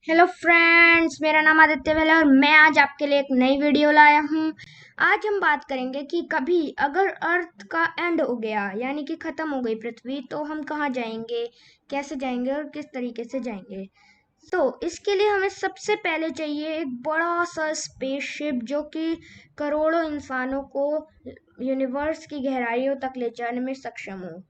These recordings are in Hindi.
हेलो फ्रेंड्स, मेरा नाम आदित्य वेला और मैं आज आपके लिए एक नई वीडियो लाया हूँ। आज हम बात करेंगे कि कभी अगर अर्थ का एंड हो गया यानी कि खत्म हो गई पृथ्वी, तो हम कहाँ जाएंगे, कैसे जाएंगे और किस तरीके से जाएंगे। तो इसके लिए हमें सबसे पहले चाहिए एक बड़ा सा स्पेसशिप जो कि करोड़ों इंसानों को यूनिवर्स की गहराइयों तक ले जाने में सक्षम हो।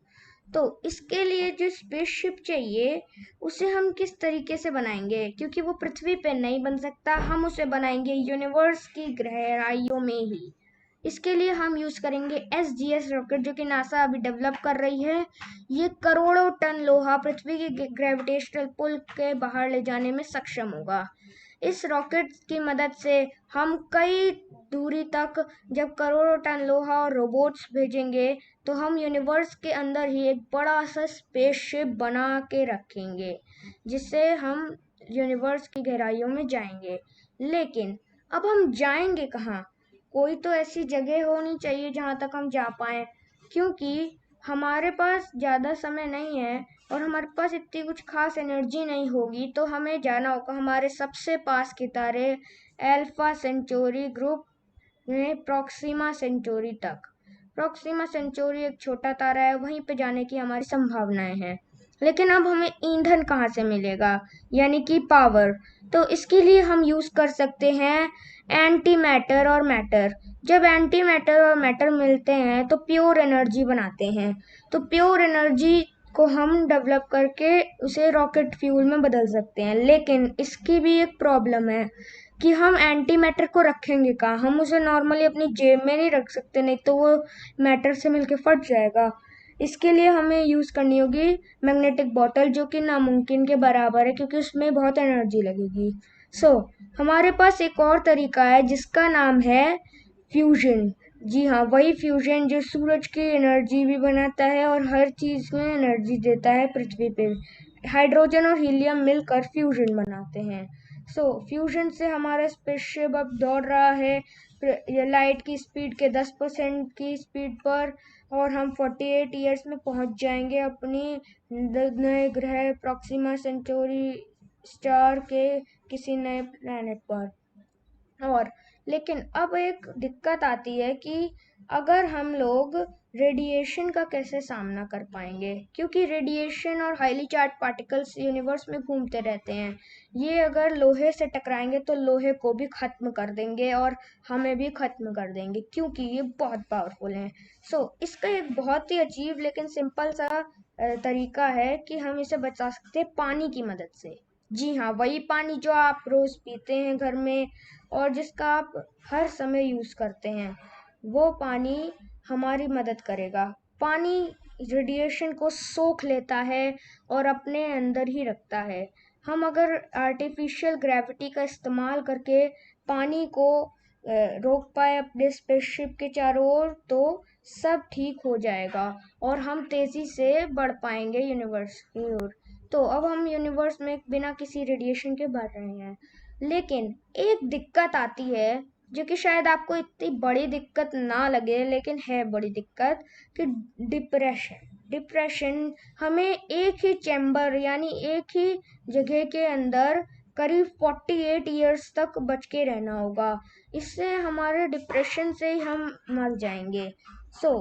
तो इसके लिए जो स्पेसशिप चाहिए उसे हम किस तरीके से बनाएंगे, क्योंकि वो पृथ्वी पे नहीं बन सकता। हम उसे बनाएंगे यूनिवर्स की गहराइयों में ही। इसके लिए हम यूज करेंगे SGS रॉकेट, जो कि नासा अभी डेवलप कर रही है। ये करोड़ों टन लोहा पृथ्वी के ग्रेविटेशनल पुल के बाहर ले जाने में सक्षम होगा। इस रॉकेट की मदद से हम कई दूरी तक जब करोड़ों टन लोहा और रोबोट्स भेजेंगे, तो हम यूनिवर्स के अंदर ही एक बड़ा सा स्पेसशिप बना के रखेंगे, जिससे हम यूनिवर्स की गहराइयों में जाएंगे। लेकिन अब हम जाएंगे कहाँ? कोई तो ऐसी जगह होनी चाहिए जहाँ तक हम जा पाए, क्योंकि हमारे पास ज़्यादा समय नहीं है और हमारे पास इतनी कुछ खास एनर्जी नहीं होगी। तो हमें जाना होगा हमारे सबसे पास के तारे एल्फा सेंचुरी ग्रुप में प्रॉक्सिमा सेंचुरी तक। प्रॉक्सिमा सेंचुरी एक छोटा तारा है, वहीं पे जाने की हमारी संभावनाएं हैं। लेकिन अब हमें ईंधन कहाँ से मिलेगा, यानी कि पावर। तो इसके लिए हम यूज कर सकते हैं एंटी मैटर और मैटर। जब एंटी मैटर और मैटर मिलते हैं तो प्योर एनर्जी बनाते हैं। तो प्योर एनर्जी को हम डेवलप करके उसे रॉकेट फ्यूल में बदल सकते हैं। लेकिन इसकी भी एक प्रॉब्लम है कि हम एंटी मैटर को रखेंगे कहाँ। हम उसे नॉर्मली अपनी जेब में नहीं रख सकते, नहीं तो वो मैटर से मिलके फट जाएगा। इसके लिए हमें यूज़ करनी होगी मैग्नेटिक बॉटल, जो कि नामुमकिन के बराबर है क्योंकि उसमें बहुत एनर्जी लगेगी। हमारे पास एक और तरीका है जिसका नाम है फ्यूजन। जी हाँ, वही फ्यूजन जो सूरज की एनर्जी भी बनाता है और हर चीज़ में एनर्जी देता है पृथ्वी पे। हाइड्रोजन और हीलियम मिलकर फ्यूजन बनाते हैं। फ्यूजन से हमारा स्पेसशिप अब दौड़ रहा है लाइट की स्पीड के 10% की स्पीड पर, और हम 48 ईयर्स में पहुंच जाएंगे अपनी नए ग्रह प्रॉक्सिमा सेंचुरी स्टार के किसी नए प्लेनेट पर। और लेकिन अब एक दिक्कत आती है कि अगर हम लोग रेडिएशन का कैसे सामना कर पाएंगे, क्योंकि रेडिएशन और हाईली चार्ज पार्टिकल्स यूनिवर्स में घूमते रहते हैं। ये अगर लोहे से टकराएंगे तो लोहे को भी खत्म कर देंगे और हमें भी खत्म कर देंगे, क्योंकि ये बहुत पावरफुल हैं। इसका एक बहुत ही अजीब लेकिन सिंपल सा तरीका है कि हम इसे बचा सकते हैं पानी की मदद से। जी हाँ, वही पानी जो आप रोज पीते हैं घर में और जिसका आप हर समय यूज करते हैं, वो पानी हमारी मदद करेगा। पानी रेडिएशन को सोख लेता है और अपने अंदर ही रखता है। हम अगर आर्टिफिशियल ग्रेविटी का इस्तेमाल करके पानी को रोक पाए अपने स्पेसशिप के चारों ओर, तो सब ठीक हो जाएगा और हम तेजी से बढ़ पाएंगे यूनिवर्स की ओर। तो अब हम यूनिवर्स में बिना किसी रेडिएशन के बढ़ रहे हैं। लेकिन एक दिक्कत आती है जो कि शायद आपको इतनी बड़ी दिक्कत ना लगे, लेकिन है बड़ी दिक्कत, कि डिप्रेशन। डिप्रेशन हमें एक ही चैम्बर यानी एक ही जगह के अंदर करीब 48 ईयर्स तक बच के रहना होगा। इससे हमारे डिप्रेशन से ही हम मर जाएंगे। सो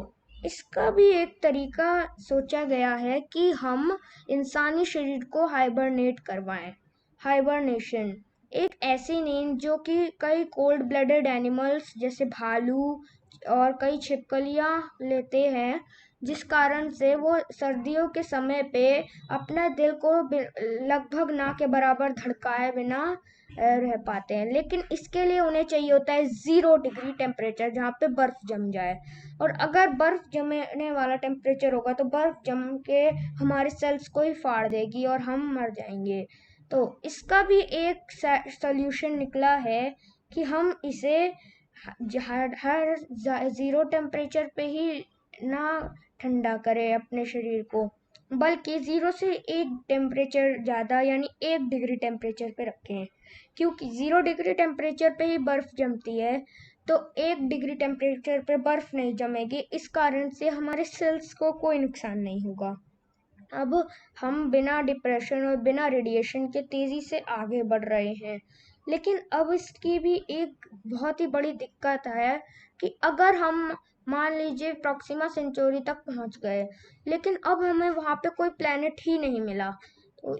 इसका भी एक तरीका सोचा गया है कि हम इंसानी शरीर को हाइबरनेट करवाएं। हाइबरनेशन एक ऐसी नींद जो कि कई कोल्ड ब्लडेड एनिमल्स जैसे भालू और कई छिपकलियां लेते हैं, जिस कारण से वो सर्दियों के समय पे अपना दिल को लगभग ना के बराबर धड़काए बिना रह पाते हैं। लेकिन इसके लिए उन्हें चाहिए होता है 0 डिग्री टेम्परेचर, जहाँ पे बर्फ जम जाए। और अगर बर्फ जमने वाला टेम्परेचर होगा तो बर्फ जम के हमारे सेल्स को ही फाड़ देगी और हम मर जाएंगे। तो इसका भी एक सॉल्यूशन निकला है कि हम इसे हर 0 टेम्परेचर पे ही ना ठंडा करें अपने शरीर को, बल्कि 0 से 1 टेम्परेचर ज़्यादा यानी 1 डिग्री टेम्परेचर पे रखें। क्योंकि 0 डिग्री टेम्परेचर पे ही बर्फ जमती है, तो 1 डिग्री टेम्परेचर पे बर्फ नहीं जमेगी। इस कारण से हमारे सेल्स को कोई नुकसान नहीं होगा। अब हम बिना डिप्रेशन और बिना रेडिएशन के तेज़ी से आगे बढ़ रहे हैं। लेकिन अब इसकी भी एक बहुत ही बड़ी दिक्कत है कि अगर हम मान लीजिए प्रॉक्सिमा सेंचुरी तक पहुंच गए, लेकिन अब हमें वहाँ पे कोई प्लेनेट ही नहीं मिला, तो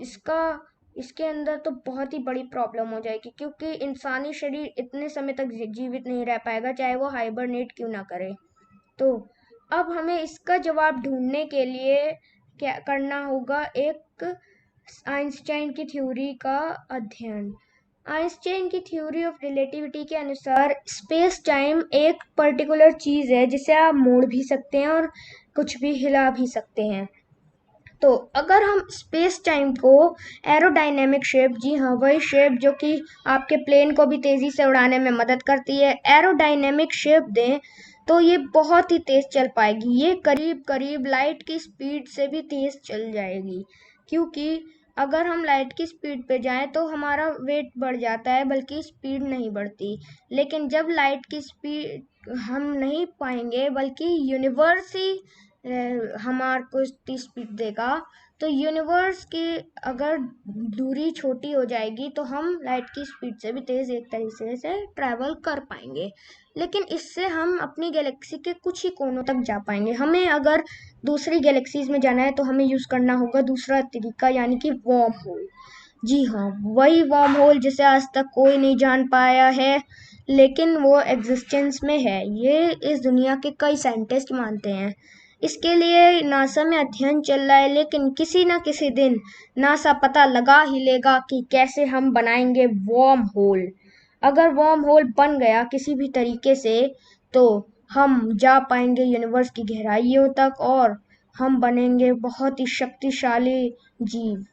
इसके अंदर तो बहुत ही बड़ी प्रॉब्लम हो जाएगी, क्योंकि इंसानी शरीर इतने समय तक जीवित नहीं रह पाएगा, चाहे वो हाइबरनेट क्यों ना करे। तो अब हमें इसका जवाब ढूंढने के लिए क्या करना होगा, एक आइंस्टाइन की थ्योरी का अध्ययन। आइंस्टाइन की थ्योरी ऑफ रिलेटिविटी के अनुसार स्पेस टाइम एक पर्टिकुलर चीज़ है जिसे आप मोड़ भी सकते हैं और कुछ भी हिला भी सकते हैं। तो अगर हम स्पेस टाइम को एरोडायनेमिक शेप, जी हाँ वही शेप जो कि आपके प्लेन को भी तेज़ी से उड़ाने में मदद करती है, एरोडायनेमिक शेप दें तो ये बहुत ही तेज़ चल पाएगी। ये करीब करीब लाइट की स्पीड से भी तेज़ चल जाएगी, क्योंकि अगर हम लाइट की स्पीड पे जाएं तो हमारा वेट बढ़ जाता है, बल्कि स्पीड नहीं बढ़ती। लेकिन जब लाइट की स्पीड हम नहीं पाएंगे, बल्कि यूनिवर्स ही हमारे को इतनी स्पीड देगा, तो यूनिवर्स की अगर दूरी छोटी हो जाएगी तो हम लाइट की स्पीड से भी तेज़ एक तरीके से ट्रैवल कर पाएंगे। लेकिन इससे हम अपनी गैलेक्सी के कुछ ही कोनों तक जा पाएंगे। हमें अगर दूसरी गैलेक्सीज में जाना है तो हमें यूज़ करना होगा दूसरा तरीका, यानी कि वॉर्म होल। जी हाँ, वही वर्म होल जिसे आज तक कोई नहीं जान पाया है, लेकिन वो एग्जिस्टेंस में है। ये इस दुनिया के कई साइंटिस्ट मानते हैं। इसके लिए नासा में अध्ययन चल रहा है, लेकिन किसी न किसी दिन नासा पता लगा ही लेगा कि कैसे हम बनाएंगे वर्म होल। अगर वर्म होल बन गया किसी भी तरीके से, तो हम जा पाएंगे यूनिवर्स की गहराइयों तक और हम बनेंगे बहुत ही शक्तिशाली जीव।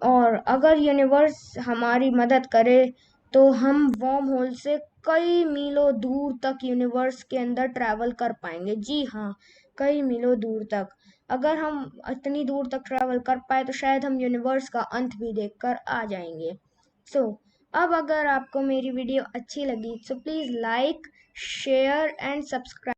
और अगर यूनिवर्स हमारी मदद करे तो हम वर्म होल से कई मीलों दूर तक यूनिवर्स के अंदर ट्रैवल कर पाएंगे। जी हाँ, कई मीलों दूर तक। अगर हम इतनी दूर तक ट्रैवल कर पाए तो शायद हम यूनिवर्स का अंत भी देखकर आ जाएंगे। अब अगर आपको मेरी वीडियो अच्छी लगी तो please like, share and subscribe.